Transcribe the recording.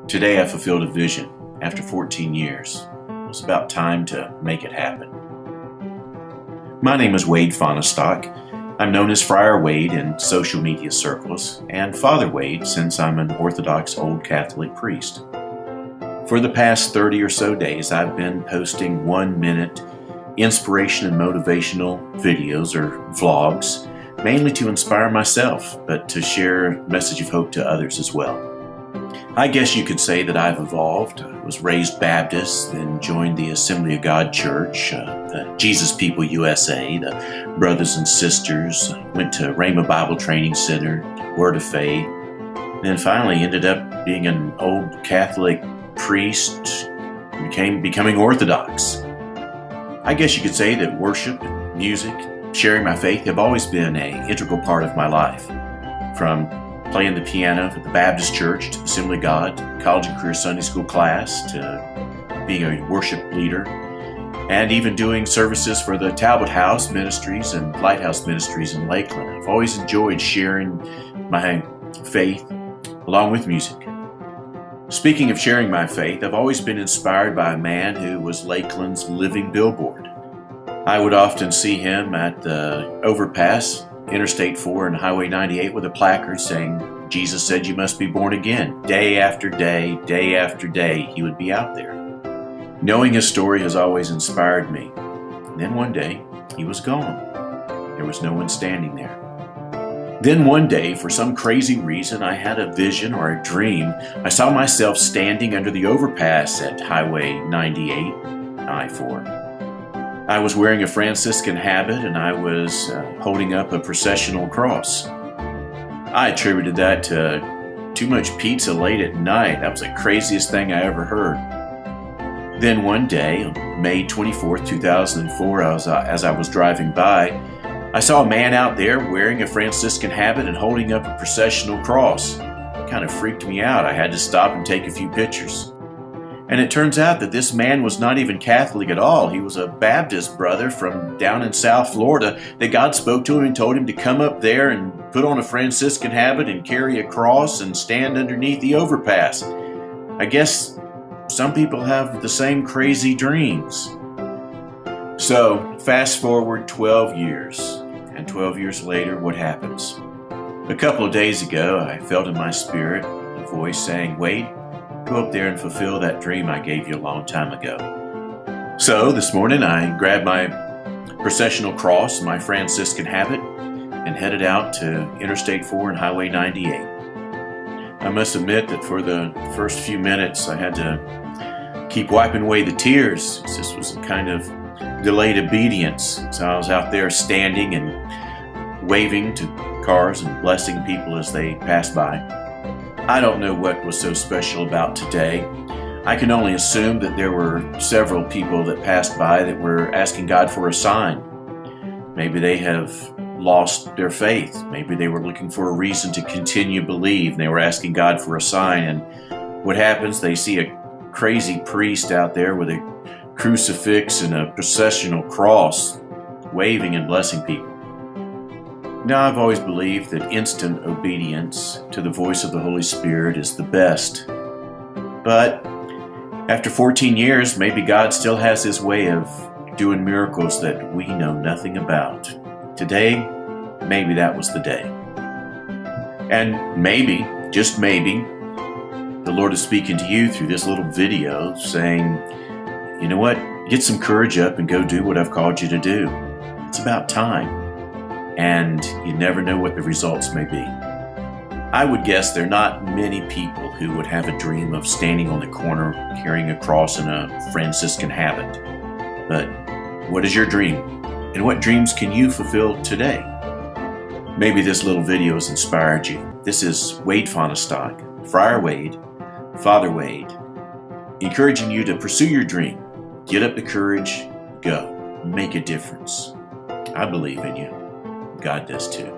Today I fulfilled a vision after 14 years. It was about time to make it happen. My name is Wade Fonnestock. I'm known as FriarWade in social media circles, and Father Wade since I'm an Orthodox Old Catholic priest. For the past 30 or so days, I've been posting 1-minute inspiration and motivational videos or vlogs, mainly to inspire myself, but to share a message of hope to others as well. I guess you could say that I've evolved. I was raised Baptist, then joined the Assembly of God Church, the Jesus People USA, the Brothers and Sisters, went to Rhema Bible Training Center, Word of Faith, and then finally ended up being an old Catholic priest, becoming Orthodox. I guess you could say that worship, music, sharing my faith have always been an integral part of my life. From playing the piano at the Baptist Church, to the Assembly of God, to college and career Sunday school class, to being a worship leader, and even doing services for the Talbot House Ministries and Lighthouse Ministries in Lakeland. I've always enjoyed sharing my faith along with music. Speaking of sharing my faith, I've always been inspired by a man who was Lakeland's living billboard. I would often see him at the overpass, Interstate 4 and Highway 98, with a placard saying, "Jesus said you must be born again." Day after day after day, he would be out there. Knowing his story has always inspired me. And then one day, he was gone. There was no one standing there. Then one day, for some crazy reason, I had a vision or a dream. I saw myself standing under the overpass at Highway 98, I-4. I was wearing a Franciscan habit and I was holding up a processional cross. I attributed that to too much pizza late at night. That was the craziest thing I ever heard. Then one day, on May 24th, 2004, as I was driving by, I saw a man out there wearing a Franciscan habit and holding up a processional cross. It kind of freaked me out. I had to stop and take a few pictures. And it turns out that this man was not even Catholic at all. He was a Baptist brother from down in South Florida that God spoke to him and told him to come up there and put on a Franciscan habit and carry a cross and stand underneath the overpass. I guess some people have the same crazy dreams. So fast forward 12 years, and 12 years later, what happens? A couple of days ago, I felt in my spirit a voice saying, "Wade, go up there and fulfill that dream I gave you a long time ago." So this morning I grabbed my processional cross, my Franciscan habit, and headed out to Interstate 4 and Highway 98. I must admit that for the first few minutes I had to keep wiping away the tears. This was a kind of delayed obedience. So I was out there standing and waving to cars and blessing people as they passed by. I don't know what was so special about today. I can only assume that there were several people that passed by that were asking God for a sign. Maybe they have lost their faith. Maybe they were looking for a reason to continue to believe, and they were asking God for a sign. And what happens? They see a crazy priest out there with a crucifix and a processional cross, waving and blessing people. Now, I've always believed that instant obedience to the voice of the Holy Spirit is the best. But after 14 years, maybe God still has His way of doing miracles that we know nothing about. Today, maybe that was the day. And maybe, just maybe, the Lord is speaking to you through this little video saying, "You know what? Get some courage up and go do what I've called you to do. It's about time. And you never know what the results may be." I would guess there are not many people who would have a dream of standing on the corner carrying a cross in a Franciscan habit. But what is your dream? And what dreams can you fulfill today? Maybe this little video has inspired you. This is Wade Fonnestock, Friar Wade, Father Wade, encouraging you to pursue your dream. Get up the courage, go, make a difference. I believe in you. God does too.